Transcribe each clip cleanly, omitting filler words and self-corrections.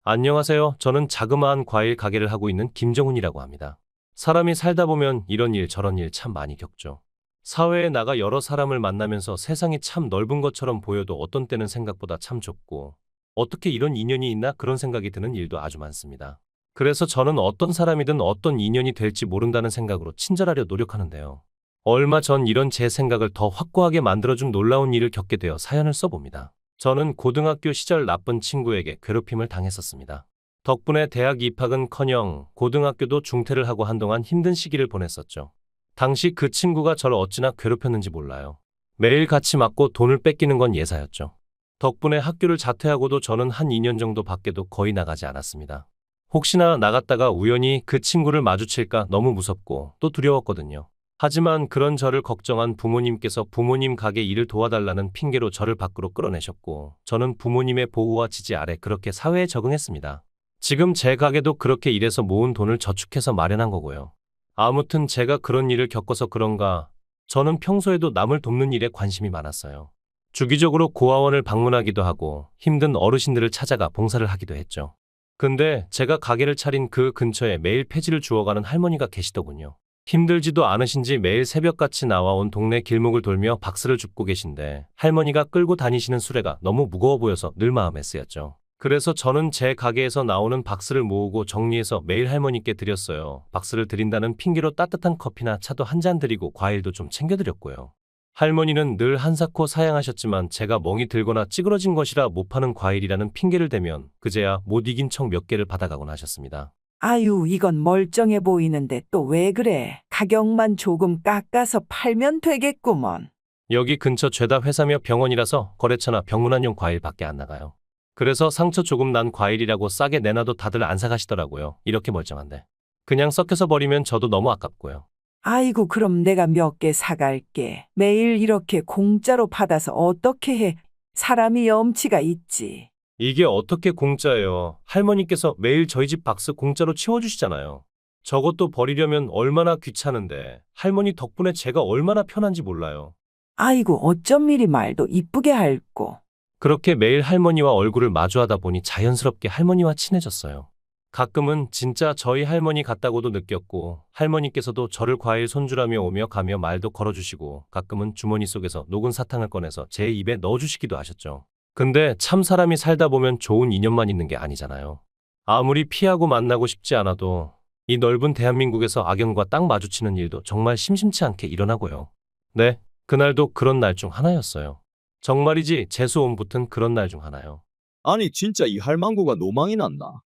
안녕하세요. 저는 자그마한 과일 가게를 하고 있는 김정훈이라고 합니다. 사람이 살다 보면 이런 일 저런 일 참 많이 겪죠. 사회에 나가 여러 사람을 만나면서 세상이 참 넓은 것처럼 보여도 어떤 때는 생각보다 참 좁고 어떻게 이런 인연이 있나 그런 생각이 드는 일도 아주 많습니다. 그래서 저는 어떤 사람이든 어떤 인연이 될지 모른다는 생각으로 친절하려 노력하는데요. 얼마 전 이런 제 생각을 더 확고하게 만들어준 놀라운 일을 겪게 되어 사연을 써봅니다. 저는 고등학교 시절 나쁜 친구에게 괴롭힘을 당했었습니다. 덕분에 대학 입학은커녕 고등학교도 중퇴를 하고 한동안 힘든 시기를 보냈었죠. 당시 그 친구가 저를 어찌나 괴롭혔는지 몰라요. 매일 같이 맞고 돈을 뺏기는 건 예사였죠. 덕분에 학교를 자퇴하고도 저는 한 2년 정도 밖에도 거의 나가지 않았습니다. 혹시나 나갔다가 우연히 그 친구를 마주칠까 너무 무섭고 또 두려웠거든요. 하지만 그런 저를 걱정한 부모님께서 부모님 가게 일을 도와달라는 핑계로 저를 밖으로 끌어내셨고 저는 부모님의 보호와 지지 아래 그렇게 사회에 적응했습니다. 지금 제 가게도 그렇게 일해서 모은 돈을 저축해서 마련한 거고요. 아무튼 제가 그런 일을 겪어서 그런가 저는 평소에도 남을 돕는 일에 관심이 많았어요. 주기적으로 고아원을 방문하기도 하고 힘든 어르신들을 찾아가 봉사를 하기도 했죠. 근데 제가 가게를 차린 그 근처에 매일 폐지를 주워가는 할머니가 계시더군요. 힘들지도 않으신지 매일 새벽같이 나와 온 동네 길목을 돌며 박스를 줍고 계신데 할머니가 끌고 다니시는 수레가 너무 무거워 보여서 늘 마음에 쓰였죠. 그래서 저는 제 가게에서 나오는 박스를 모으고 정리해서 매일 할머니께 드렸어요. 박스를 드린다는 핑계로 따뜻한 커피나 차도 한 잔 드리고 과일도 좀 챙겨드렸고요. 할머니는 늘 한사코 사양하셨지만 제가 멍이 들거나 찌그러진 것이라 못 파는 과일이라는 핑계를 대면 그제야 못 이긴 척 몇 개를 받아가곤 하셨습니다. 아유, 이건 멀쩡해 보이는데 또 왜 그래? 가격만 조금 깎아서 팔면 되겠구먼. 여기 근처 죄다 회사며 병원이라서 거래처나 병문안용 과일밖에 안 나가요. 그래서 상처 조금 난 과일이라고 싸게 내놔도 다들 안 사가시더라고요. 이렇게 멀쩡한데. 그냥 썩혀서 버리면 저도 너무 아깝고요. 아이고, 그럼 내가 몇 개 사갈게. 매일 이렇게 공짜로 받아서 어떻게 해? 사람이 염치가 있지. 이게 어떻게 공짜예요? 할머니께서 매일 저희 집 박스 공짜로 치워주시잖아요. 저것도 버리려면 얼마나 귀찮은데 할머니 덕분에 제가 얼마나 편한지 몰라요. 아이고, 어쩜 이리 말도 이쁘게 할꼬. 그렇게 매일 할머니와 얼굴을 마주하다 보니 자연스럽게 할머니와 친해졌어요. 가끔은 진짜 저희 할머니 같다고도 느꼈고 할머니께서도 저를 과일 손주라며 오며 가며 말도 걸어주시고 가끔은 주머니 속에서 녹은 사탕을 꺼내서 제 입에 넣어주시기도 하셨죠. 근데 참 사람이 살다 보면 좋은 인연만 있는 게 아니잖아요. 아무리 피하고 만나고 싶지 않아도 이 넓은 대한민국에서 악연과 딱 마주치는 일도 정말 심심치 않게 일어나고요. 네, 그날도 그런 날 중 하나였어요. 정말이지 재수온 붙은 그런 날 중 하나요. 아니 진짜 이 할망구가 노망이 났나?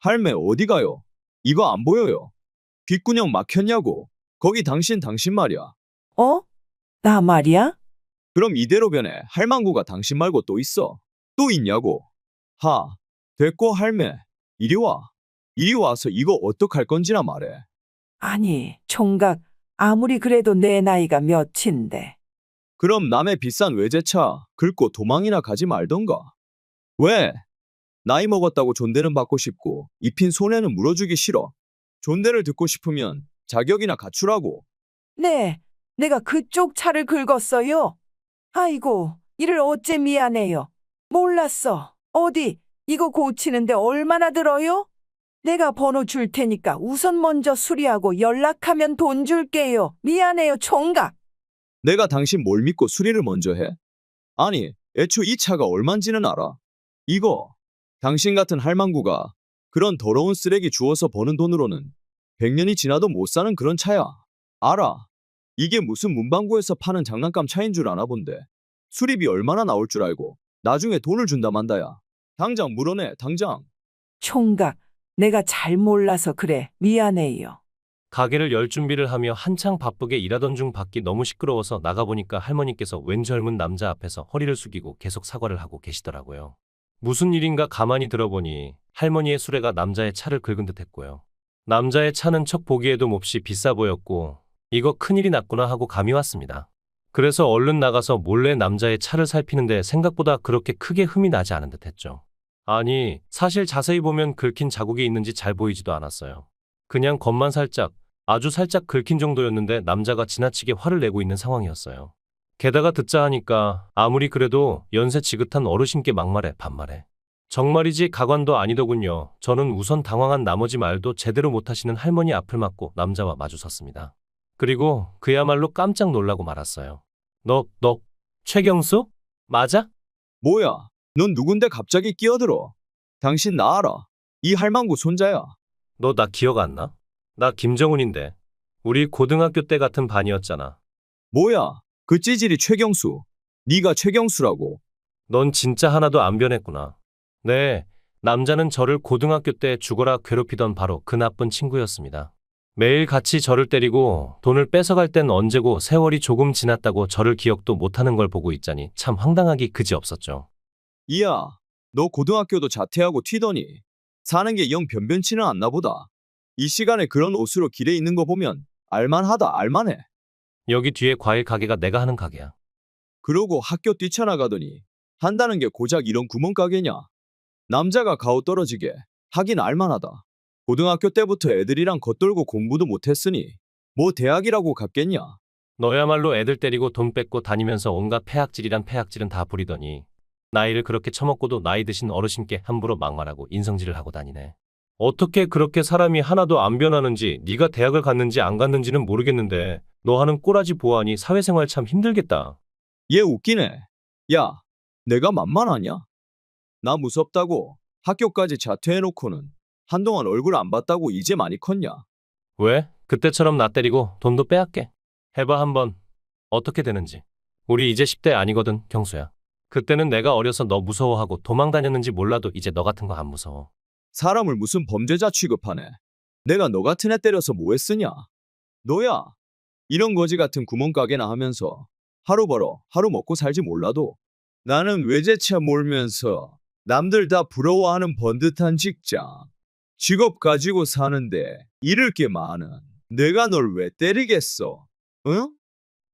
할매 어디 가요? 이거 안 보여요. 귓구녕 막혔냐고. 거기 당신 말이야. 어? 나 말이야? 그럼 이대로 변해. 할망구가 당신 말고 또 있어. 또 있냐고. 하. 됐고 할매. 이리 와. 이리 와서 이거 어떡할 건지나 말해. 아니, 총각, 아무리 그래도 내 나이가 몇인데. 그럼 남의 비싼 외제차 긁고 도망이나 가지 말던가. 왜? 나이 먹었다고 존대는 받고 싶고 입힌 손에는 물어주기 싫어. 존대를 듣고 싶으면 자격이나 갖추라고. 네, 내가 그쪽 차를 긁었어요. 아이고, 이를 어째 미안해요. 몰랐어. 어디, 이거 고치는데 얼마나 들어요? 내가 번호 줄 테니까 우선 먼저 수리하고 연락하면 돈 줄게요. 미안해요, 총각. 내가 당신 뭘 믿고 수리를 먼저 해? 아니, 애초 이 차가 얼만지는 알아? 이거, 당신 같은 할망구가 그런 더러운 쓰레기 주워서 버는 돈으로는 100년이 지나도 못 사는 그런 차야. 알아. 이게 무슨 문방구에서 파는 장난감 차인 줄 아나 본데. 수리비 얼마나 나올 줄 알고 나중에 돈을 준다 만다야. 당장 물어내, 당장. 총각, 내가 잘 몰라서 그래. 미안해요. 가게를 열 준비를 하며 한창 바쁘게 일하던 중 밖이 너무 시끄러워서 나가보니까 할머니께서 웬 젊은 남자 앞에서 허리를 숙이고 계속 사과를 하고 계시더라고요. 무슨 일인가 가만히 들어보니 할머니의 수레가 남자의 차를 긁은 듯 했고요. 남자의 차는 척 보기에도 몹시 비싸 보였고 이거 큰일이 났구나 하고 감이 왔습니다. 그래서 얼른 나가서 몰래 남자의 차를 살피는데 생각보다 그렇게 크게 흠이 나지 않은 듯 했죠. 아니, 사실 자세히 보면 긁힌 자국이 있는지 잘 보이지도 않았어요. 그냥 겉만 살짝, 아주 살짝 긁힌 정도였는데 남자가 지나치게 화를 내고 있는 상황이었어요. 게다가 듣자 하니까 아무리 그래도 연세 지긋한 어르신께 막말해 반말해. 정말이지 가관도 아니더군요. 저는 우선 당황한 나머지 말도 제대로 못하시는 할머니 앞을 막고 남자와 마주섰습니다. 그리고 그야말로 깜짝 놀라고 말았어요. 너, 최경수? 맞아? 뭐야? 넌 누군데 갑자기 끼어들어? 당신 나 알아. 이 할망구 손자야. 너 나 기억 안 나? 나 김정훈인데. 우리 고등학교 때 같은 반이었잖아. 뭐야? 그 찌질이 최경수. 네가 최경수라고. 넌 진짜 하나도 안 변했구나. 네, 남자는 저를 고등학교 때 죽어라 괴롭히던 바로 그 나쁜 친구였습니다. 매일 같이 저를 때리고 돈을 뺏어갈 땐 언제고 세월이 조금 지났다고 저를 기억도 못하는 걸 보고 있자니 참 황당하기 그지없었죠. 이야, 너 고등학교도 자퇴하고 튀더니 사는 게 영 변변치는 않나 보다. 이 시간에 그런 옷으로 길에 있는 거 보면 알만하다 알만해. 여기 뒤에 과일 가게가 내가 하는 가게야. 그러고 학교 뛰쳐나가더니 한다는 게 고작 이런 구멍가게냐. 남자가 가오 떨어지게 하긴 알만하다. 고등학교 때부터 애들이랑 겉돌고 공부도 못했으니 뭐 대학이라고 갔겠냐. 너야말로 애들 때리고 돈 뺏고 다니면서 온갖 폐악질이란 폐악질은 다 부리더니 나이를 그렇게 처먹고도 나이 드신 어르신께 함부로 막말하고 인성질을 하고 다니네. 어떻게 그렇게 사람이 하나도 안 변하는지 네가 대학을 갔는지 안 갔는지는 모르겠는데 너 하는 꼬라지 보아하니 사회생활 참 힘들겠다. 얘 웃기네. 야, 내가 만만하냐? 나 무섭다고 학교까지 자퇴해놓고는 한동안 얼굴 안 봤다고 이제 많이 컸냐? 왜? 그때처럼 나 때리고 돈도 빼앗게. 해봐 한번. 어떻게 되는지. 우리 이제 10대 아니거든, 경수야. 그때는 내가 어려서 너 무서워하고 도망 다녔는지 몰라도 이제 너 같은 거 안 무서워. 사람을 무슨 범죄자 취급하네. 내가 너 같은 애 때려서 뭐 했으냐? 너야. 이런 거지 같은 구멍가게나 하면서 하루 벌어 하루 먹고 살지 몰라도 나는 외제차 몰면서 남들 다 부러워하는 번듯한 직장. 직업 가지고 사는데 잃을 게 많은 내가 널 왜 때리겠어? 응?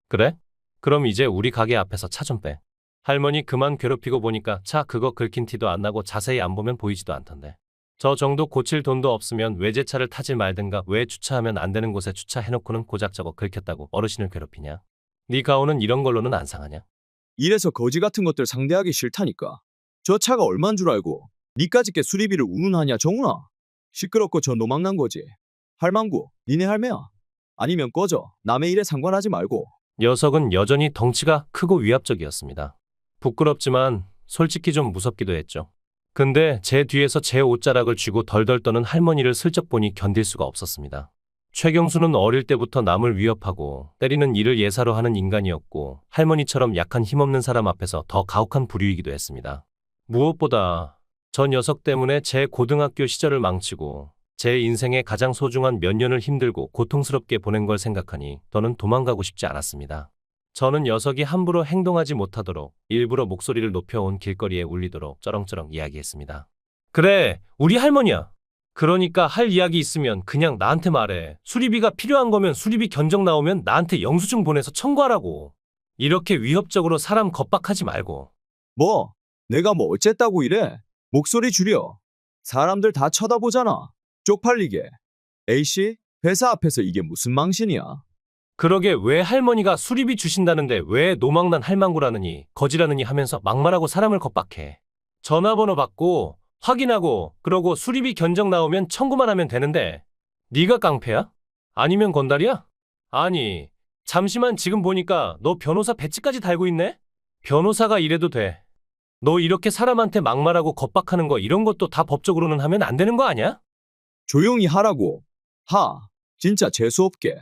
그래? 그럼 이제 우리 가게 앞에서 차 좀 빼. 할머니 그만 괴롭히고 보니까 차 그거 긁힌 티도 안 나고 자세히 안 보면 보이지도 않던데. 저 정도 고칠 돈도 없으면 외제차를 타지 말든가 왜 주차하면 안 되는 곳에 주차해놓고는 고작 저거 긁혔다고 어르신을 괴롭히냐? 네 가오는 이런 걸로는 안 상하냐? 이래서 거지 같은 것들 상대하기 싫다니까. 저 차가 얼만 줄 알고 니까짓 게 수리비를 운운하냐 정훈아. 시끄럽고 저 노망난 거지. 할망구 니네 할매야. 아니면 꺼져. 남의 일에 상관하지 말고. 녀석은 여전히 덩치가 크고 위압적이었습니다. 부끄럽지만 솔직히 좀 무섭기도 했죠. 근데 제 뒤에서 제 옷자락을 쥐고 덜덜 떠는 할머니를 슬쩍 보니 견딜 수가 없었습니다. 최경수는 어릴 때부터 남을 위협하고 때리는 일을 예사로 하는 인간이었고 할머니처럼 약한 힘없는 사람 앞에서 더 가혹한 부류이기도 했습니다. 무엇보다 저 녀석 때문에 제 고등학교 시절을 망치고 제 인생의 가장 소중한 몇 년을 힘들고 고통스럽게 보낸 걸 생각하니 더는 도망가고 싶지 않았습니다. 저는 녀석이 함부로 행동하지 못하도록 일부러 목소리를 높여온 길거리에 울리도록 쩌렁쩌렁 이야기했습니다. 그래, 우리 할머니야. 그러니까 할 이야기 있으면 그냥 나한테 말해. 수리비가 필요한 거면 수리비 견적 나오면 나한테 영수증 보내서 청구하라고. 이렇게 위협적으로 사람 겁박하지 말고. 뭐? 내가 뭐 어쨌다고 이래? 목소리 줄여. 사람들 다 쳐다보잖아. 쪽팔리게. A씨, 회사 앞에서 이게 무슨 망신이야? 그러게 왜 할머니가 수리비 주신다는데 왜 노망난 할망구라느니 거지라느니 하면서 막말하고 사람을 겁박해. 전화번호 받고 확인하고 그러고 수리비 견적 나오면 청구만 하면 되는데 네가 깡패야? 아니면 건달이야? 아니 잠시만 지금 보니까 너 변호사 배지까지 달고 있네? 변호사가 이래도 돼. 너 이렇게 사람한테 막말하고 겁박하는 거 이런 것도 다 법적으로는 하면 안 되는 거 아니야? 조용히 하라고. 진짜 재수없게.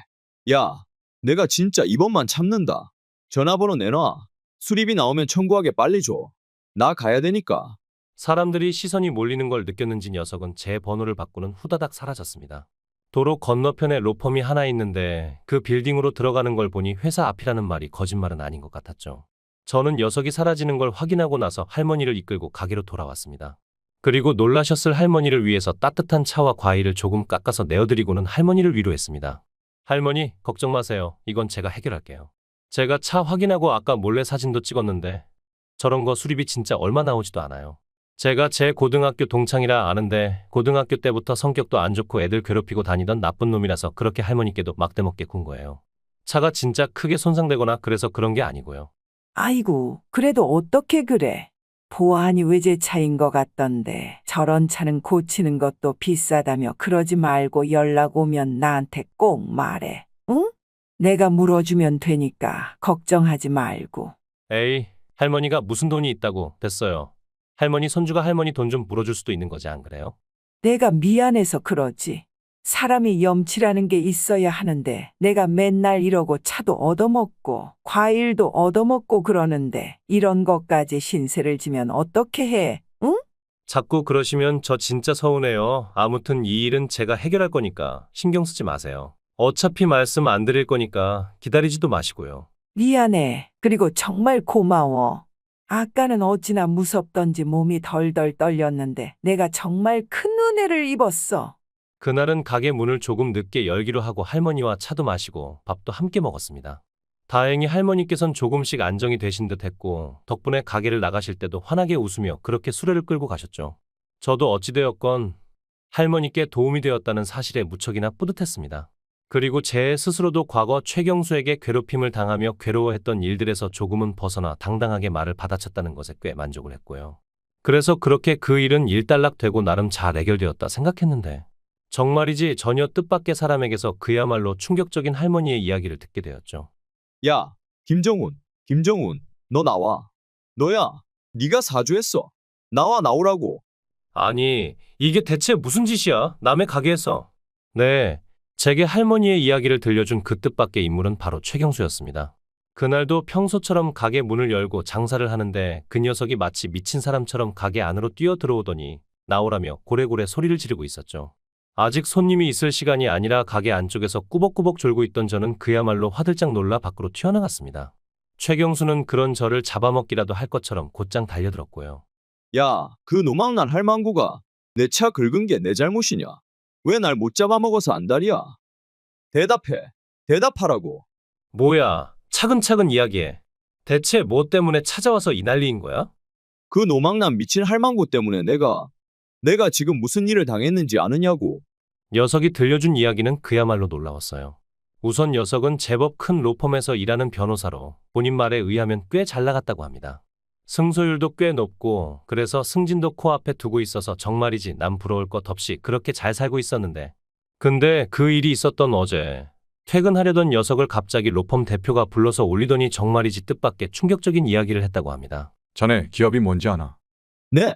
야, 내가 진짜 이번만 참는다. 전화번호 내놔. 수리비 나오면 청구하게 빨리 줘. 나 가야 되니까. 사람들이 시선이 몰리는 걸 느꼈는지 녀석은 제 번호를 받고는 후다닥 사라졌습니다. 도로 건너편에 로펌이 하나 있는데 그 빌딩으로 들어가는 걸 보니 회사 앞이라는 말이 거짓말은 아닌 것 같았죠. 저는 녀석이 사라지는 걸 확인하고 나서 할머니를 이끌고 가게로 돌아왔습니다. 그리고 놀라셨을 할머니를 위해서 따뜻한 차와 과일을 조금 깎아서 내어드리고는 할머니를 위로했습니다. 할머니, 걱정 마세요. 이건 제가 해결할게요. 제가 차 확인하고 아까 몰래 사진도 찍었는데 저런 거 수리비 진짜 얼마 나오지도 않아요. 제가 제 고등학교 동창이라 아는데 고등학교 때부터 성격도 안 좋고 애들 괴롭히고 다니던 나쁜 놈이라서 그렇게 할머니께도 막대먹게 군 거예요. 차가 진짜 크게 손상되거나 그래서 그런 게 아니고요. 아이고, 그래도 어떻게 그래? 보아하니 외제차인 것 같던데 저런 차는 고치는 것도 비싸다며 그러지 말고 연락 오면 나한테 꼭 말해. 응? 내가 물어주면 되니까 걱정하지 말고. 에이, 할머니가 무슨 돈이 있다고. 됐어요. 할머니 손주가 할머니 돈 좀 물어줄 수도 있는 거지, 안 그래요? 내가 미안해서 그러지. 사람이 염치라는 게 있어야 하는데 내가 맨날 이러고 차도 얻어먹고 과일도 얻어먹고 그러는데 이런 것까지 신세를 지면 어떻게 해? 응? 자꾸 그러시면 저 진짜 서운해요. 아무튼 이 일은 제가 해결할 거니까 신경 쓰지 마세요. 어차피 말씀 안 드릴 거니까 기다리지도 마시고요. 미안해. 그리고 정말 고마워. 아까는 어찌나 무섭던지 몸이 덜덜 떨렸는데 내가 정말 큰 은혜를 입었어. 그날은 가게 문을 조금 늦게 열기로 하고 할머니와 차도 마시고 밥도 함께 먹었습니다. 다행히 할머니께선 조금씩 안정이 되신 듯 했고 덕분에 가게를 나가실 때도 환하게 웃으며 그렇게 수레를 끌고 가셨죠. 저도 어찌되었건 할머니께 도움이 되었다는 사실에 무척이나 뿌듯했습니다. 그리고 제 스스로도 과거 최경수에게 괴롭힘을 당하며 괴로워했던 일들에서 조금은 벗어나 당당하게 말을 받아쳤다는 것에 꽤 만족을 했고요. 그래서 그렇게 그 일은 일단락되고 나름 잘 해결되었다 생각했는데 정말이지 전혀 뜻밖의 사람에게서 그야말로 충격적인 할머니의 이야기를 듣게 되었죠. 야, 김정훈, 너 나와. 너야, 네가 사주했어. 나오라고. 아니, 이게 대체 무슨 짓이야? 남의 가게에서. 네, 제게 할머니의 이야기를 들려준 그 뜻밖의 인물은 바로 최경수였습니다. 그날도 평소처럼 가게 문을 열고 장사를 하는데 그 녀석이 마치 미친 사람처럼 가게 안으로 뛰어 들어오더니 나오라며 고래고래 소리를 지르고 있었죠. 아직 손님이 있을 시간이 아니라 가게 안쪽에서 꾸벅꾸벅 졸고 있던 저는 그야말로 화들짝 놀라 밖으로 튀어나갔습니다. 최경수는 그런 저를 잡아먹기라도 할 것처럼 곧장 달려들었고요. 야, 그 노망난 할망구가 내 차 긁은 게 내 잘못이냐? 왜 날 못 잡아먹어서 안달이야? 대답하라고. 뭐야, 차근차근 이야기해. 대체 뭐 때문에 찾아와서 이 난리인 거야? 그 노망난 미친 할망구 때문에 내가 지금 무슨 일을 당했는지 아느냐고. 녀석이 들려준 이야기는 그야말로 놀라웠어요. 우선 녀석은 제법 큰 로펌에서 일하는 변호사로 본인 말에 의하면 꽤 잘 나갔다고 합니다. 승소율도 꽤 높고 그래서 승진도 코앞에 두고 있어서 정말이지 남 부러울 것 없이 그렇게 잘 살고 있었는데 근데 그 일이 있었던 어제 퇴근하려던 녀석을 갑자기 로펌 대표가 불러서 올리더니 정말이지 뜻밖의 충격적인 이야기를 했다고 합니다. 자네 기업이 뭔지 아나? 네,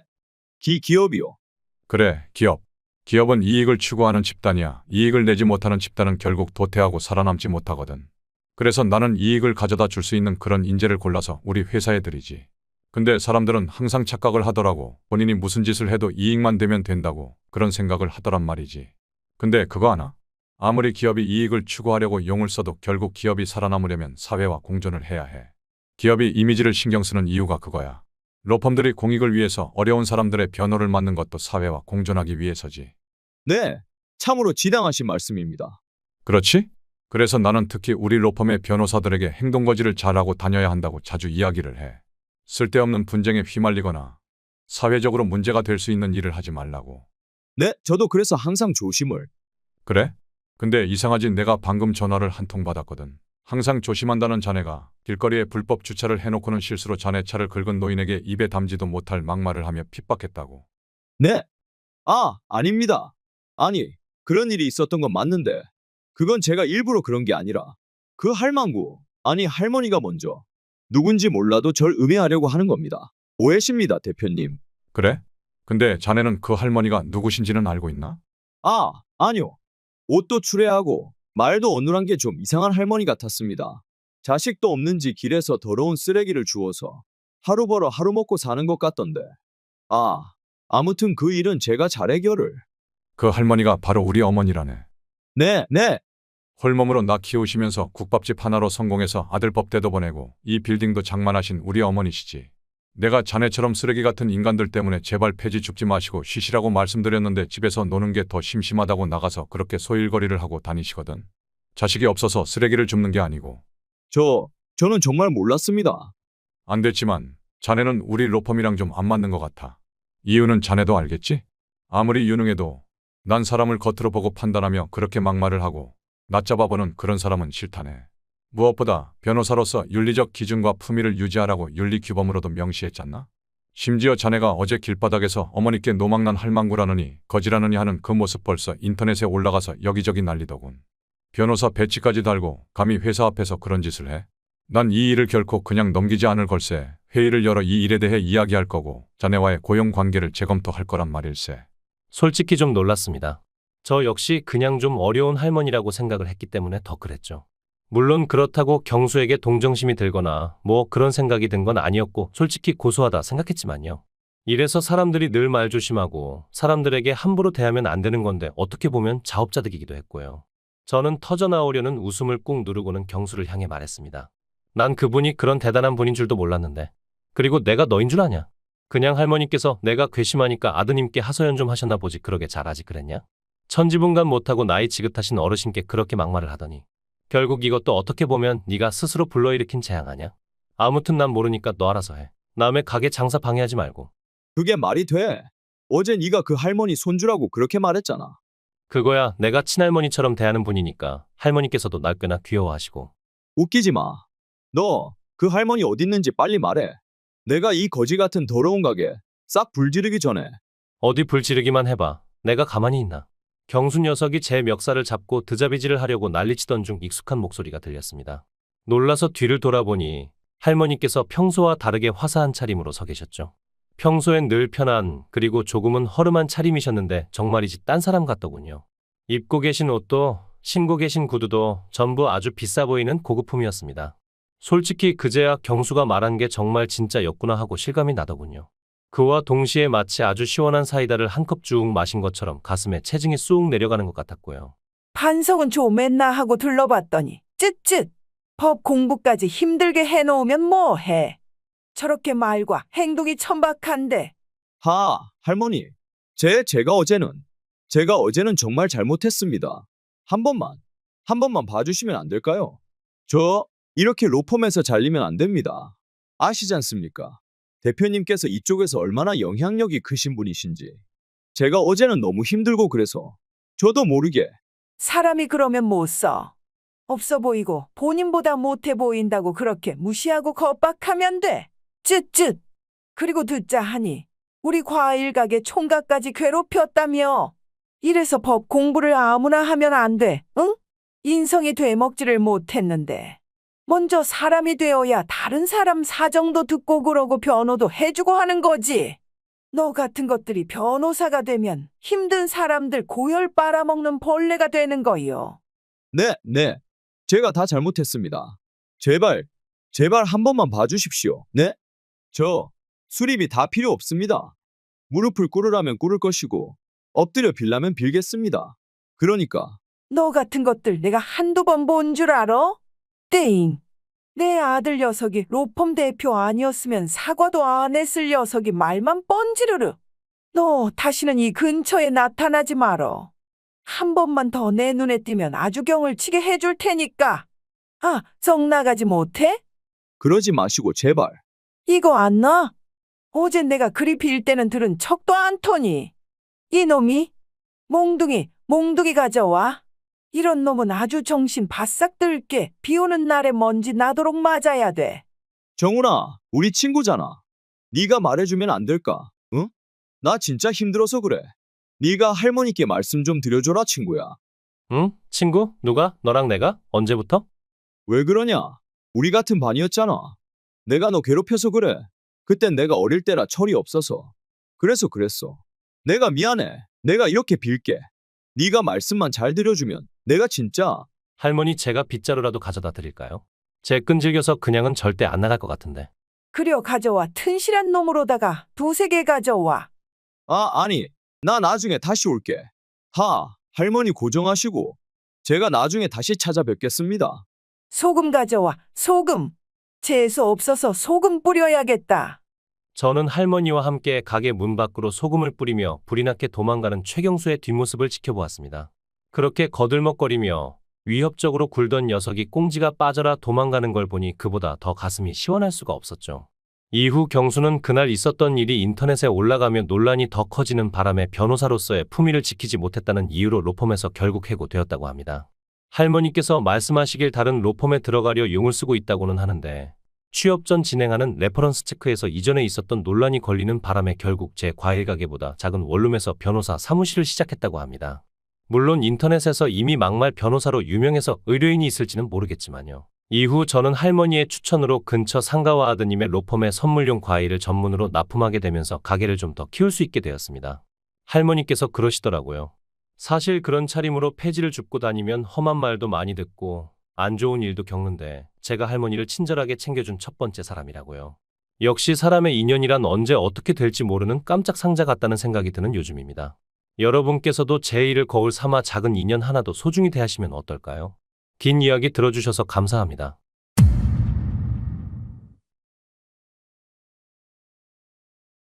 기업이요. 그래, 기업. 기업은 이익을 추구하는 집단이야. 이익을 내지 못하는 집단은 결국 도태하고 살아남지 못하거든. 그래서 나는 이익을 가져다 줄 수 있는 그런 인재를 골라서 우리 회사에 들이지. 근데 사람들은 항상 착각을 하더라고. 본인이 무슨 짓을 해도 이익만 되면 된다고 그런 생각을 하더란 말이지. 근데 그거 아나? 아무리 기업이 이익을 추구하려고 용을 써도 결국 기업이 살아남으려면 사회와 공존을 해야 해. 기업이 이미지를 신경 쓰는 이유가 그거야. 로펌들이 공익을 위해서 어려운 사람들의 변호를 맡는 것도 사회와 공존하기 위해서지. 네, 참으로 지당하신 말씀입니다. 그렇지? 그래서 나는 특히 우리 로펌의 변호사들에게 행동거지를 잘하고 다녀야 한다고 자주 이야기를 해. 쓸데없는 분쟁에 휘말리거나 사회적으로 문제가 될 수 있는 일을 하지 말라고. 네, 저도 그래서 항상 조심을. 그래? 근데 이상하지 내가 방금 전화를 한 통 받았거든. 항상 조심한다는 자네가 길거리에 불법 주차를 해놓고는 실수로 자네 차를 긁은 노인에게 입에 담지도 못할 막말을 하며 핍박했다고. 네. 아닙니다. 아니, 그런 일이 있었던 건 맞는데 그건 제가 일부러 그런 게 아니라 그 할망구, 아니 할머니가 먼저 누군지 몰라도 절 음해하려고 하는 겁니다. 오해십니다, 대표님. 그래? 근데 자네는 그 할머니가 누구신지는 알고 있나? 아니요. 옷도 추레하고 말도 어눌한 게 좀 이상한 할머니 같았습니다. 자식도 없는지 길에서 더러운 쓰레기를 주워서 하루 벌어 하루 먹고 사는 것 같던데. 아무튼 그 일은 제가 잘 해결을. 그 할머니가 바로 우리 어머니라네. 네. 홀몸으로 나 키우시면서 국밥집 하나로 성공해서 아들 법대도 보내고 이 빌딩도 장만하신 우리 어머니시지. 내가 자네처럼 쓰레기 같은 인간들 때문에 제발 폐지 줍지 마시고 쉬시라고 말씀드렸는데 집에서 노는 게 더 심심하다고 나가서 그렇게 소일거리를 하고 다니시거든. 자식이 없어서 쓰레기를 줍는 게 아니고. 저는 정말 몰랐습니다. 안 됐지만 자네는 우리 로펌이랑 좀 안 맞는 것 같아. 이유는 자네도 알겠지? 아무리 유능해도 난 사람을 겉으로 보고 판단하며 그렇게 막말을 하고 낯 잡아보는 그런 사람은 싫다네. 무엇보다 변호사로서 윤리적 기준과 품위를 유지하라고 윤리규범으로도 명시했잖나? 심지어 자네가 어제 길바닥에서 어머니께 노망난 할망구라느니 거지라느니 하는 그 모습 벌써 인터넷에 올라가서 여기저기 난리더군. 변호사 배치까지 달고 감히 회사 앞에서 그런 짓을 해? 난 이 일을 결코 그냥 넘기지 않을 걸세. 회의를 열어 이 일에 대해 이야기할 거고 자네와의 고용 관계를 재검토할 거란 말일세. 솔직히 좀 놀랐습니다. 저 역시 그냥 좀 어려운 할머니라고 생각을 했기 때문에 더 그랬죠. 물론 그렇다고 경수에게 동정심이 들거나 뭐 그런 생각이 든 건 아니었고 솔직히 고소하다 생각했지만요. 이래서 사람들이 늘 말조심하고 사람들에게 함부로 대하면 안 되는 건데 어떻게 보면 자업자득이기도 했고요. 저는 터져나오려는 웃음을 꾹 누르고는 경수를 향해 말했습니다. 난 그분이 그런 대단한 분인 줄도 몰랐는데. 그리고 내가 너인 줄 아냐? 그냥 할머니께서 내가 괘씸하니까 아드님께 하소연 좀 하셨나 보지 그러게 잘하지 그랬냐? 천지분간 못하고 나이 지긋하신 어르신께 그렇게 막말을 하더니 결국 이것도 어떻게 보면 네가 스스로 불러일으킨 재앙 아냐? 아무튼 난 모르니까 너 알아서 해. 남의 가게 장사 방해하지 말고. 그게 말이 돼? 어제 네가 그 할머니 손주라고 그렇게 말했잖아. 그거야 내가 친할머니처럼 대하는 분이니까 할머니께서도 날 꽤나 귀여워하시고. 웃기지 마. 너 그 할머니 어딨는지 빨리 말해. 내가 이 거지 같은 더러운 가게 싹 불지르기 전에. 어디 불지르기만 해봐. 내가 가만히 있나. 경수 녀석이 제 멱살을 잡고 드자비질을 하려고 난리치던 중 익숙한 목소리가 들렸습니다. 놀라서 뒤를 돌아보니 할머니께서 평소와 다르게 화사한 차림으로 서 계셨죠. 평소엔 늘 편한 그리고 조금은 허름한 차림이셨는데 정말이지 딴 사람 같더군요. 입고 계신 옷도 신고 계신 구두도 전부 아주 비싸 보이는 고급품이었습니다. 솔직히 그제야 경수가 말한 게 정말 진짜였구나 하고 실감이 나더군요. 그와 동시에 마치 아주 시원한 사이다를 한 컵 쭉 마신 것처럼 가슴에 체증이 쑥 내려가는 것 같았고요. 반성은 좀 했나 하고 둘러봤더니 쯧쯧 법 공부까지 힘들게 해놓으면 뭐해. 저렇게 말과 행동이 천박한데. 할머니. 제가 어제는 정말 잘못했습니다. 한 번만 봐주시면 안 될까요? 저 이렇게 로펌에서 잘리면 안 됩니다. 아시지 않습니까? 대표님께서 이쪽에서 얼마나 영향력이 크신 분이신지. 제가 어제는 너무 힘들고 그래서 저도 모르게. 사람이 그러면 못 써. 없어 보이고 본인보다 못해 보인다고 그렇게 무시하고 겁박하면 돼. 쯧쯧. 그리고 듣자 하니 우리 과일 가게 총각까지 괴롭혔다며. 이래서 법 공부를 아무나 하면 안 돼. 응? 인성이 되먹지를 못했는데. 먼저 사람이 되어야 다른 사람 사정도 듣고 그러고 변호도 해주고 하는 거지. 너 같은 것들이 변호사가 되면 힘든 사람들 고열 빨아먹는 벌레가 되는 거요. 네. 제가 다 잘못했습니다. 제발 한 번만 봐주십시오. 네? 저 수리비 다 필요 없습니다. 무릎을 꿇으라면 꿇을 것이고 엎드려 빌라면 빌겠습니다. 그러니까. 너 같은 것들 내가 한두 번 본 줄 알아? 땡. 내 아들 녀석이 로펌 대표 아니었으면 사과도 안 했을 녀석이 말만 뻔지르르. 너 다시는 이 근처에 나타나지 말어. 한 번만 더 내 눈에 띄면 아주 경을 치게 해줄 테니까. 정 나가지 못해? 그러지 마시고 제발. 이거 안 나? 어젠 내가 그리 빌 때는 들은 척도 않더니. 이놈이? 몽둥이 가져와. 이런 놈은 아주 정신 바싹 들게 비 오는 날에 먼지 나도록 맞아야 돼. 정훈아, 우리 친구잖아. 네가 말해주면 안 될까? 응? 나 진짜 힘들어서 그래. 네가 할머니께 말씀 좀 드려줘라, 친구야. 응? 친구? 누가? 너랑 내가? 언제부터? 왜 그러냐? 우리 같은 반이었잖아. 내가 너 괴롭혀서 그래. 그땐 내가 어릴 때라 철이 없어서. 그랬어. 내가 미안해. 내가 이렇게 빌게. 네가 말씀만 잘 들여주면 내가 진짜. 할머니 제가 빗자루라도 가져다 드릴까요? 제 끈질겨서 그냥은 절대 안 나갈 것 같은데. 그려 가져와. 튼실한 놈으로다가 2-3개 가져와. 아니. 나 나중에 다시 올게. 할머니 고정하시고 제가 나중에 다시 찾아뵙겠습니다. 소금 가져와. 소금. 재수 없어서 소금 뿌려야겠다. 저는 할머니와 함께 가게 문 밖으로 소금을 뿌리며 불이 나게 도망가는 최경수의 뒷모습을 지켜보았습니다. 그렇게 거들먹거리며 위협적으로 굴던 녀석이 꽁지가 빠져라 도망가는 걸 보니 그보다 더 가슴이 시원할 수가 없었죠. 이후 경수는 그날 있었던 일이 인터넷에 올라가며 논란이 더 커지는 바람에 변호사로서의 품위를 지키지 못했다는 이유로 로펌에서 결국 해고되었다고 합니다. 할머니께서 말씀하시길 다른 로펌에 들어가려 용을 쓰고 있다고는 하는데 취업 전 진행하는 레퍼런스 체크에서 이전에 있었던 논란이 걸리는 바람에 결국 제 과일 가게보다 작은 원룸에서 변호사 사무실을 시작했다고 합니다. 물론 인터넷에서 이미 막말 변호사로 유명해서 의뢰인이 있을지는 모르겠지만요. 이후 저는 할머니의 추천으로 근처 상가와 아드님의 로펌에 선물용 과일을 전문으로 납품하게 되면서 가게를 좀 더 키울 수 있게 되었습니다. 할머니께서 그러시더라고요. 사실 그런 차림으로 폐지를 줍고 다니면 험한 말도 많이 듣고 안 좋은 일도 겪는데 제가 할머니를 친절하게 챙겨준 첫 번째 사람이라고요. 역시 사람의 인연이란 언제 어떻게 될지 모르는 깜짝 상자 같다는 생각이 드는 요즘입니다. 여러분께서도 제 일을 거울 삼아 작은 인연 하나도 소중히 대하시면 어떨까요? 긴 이야기 들어주셔서 감사합니다.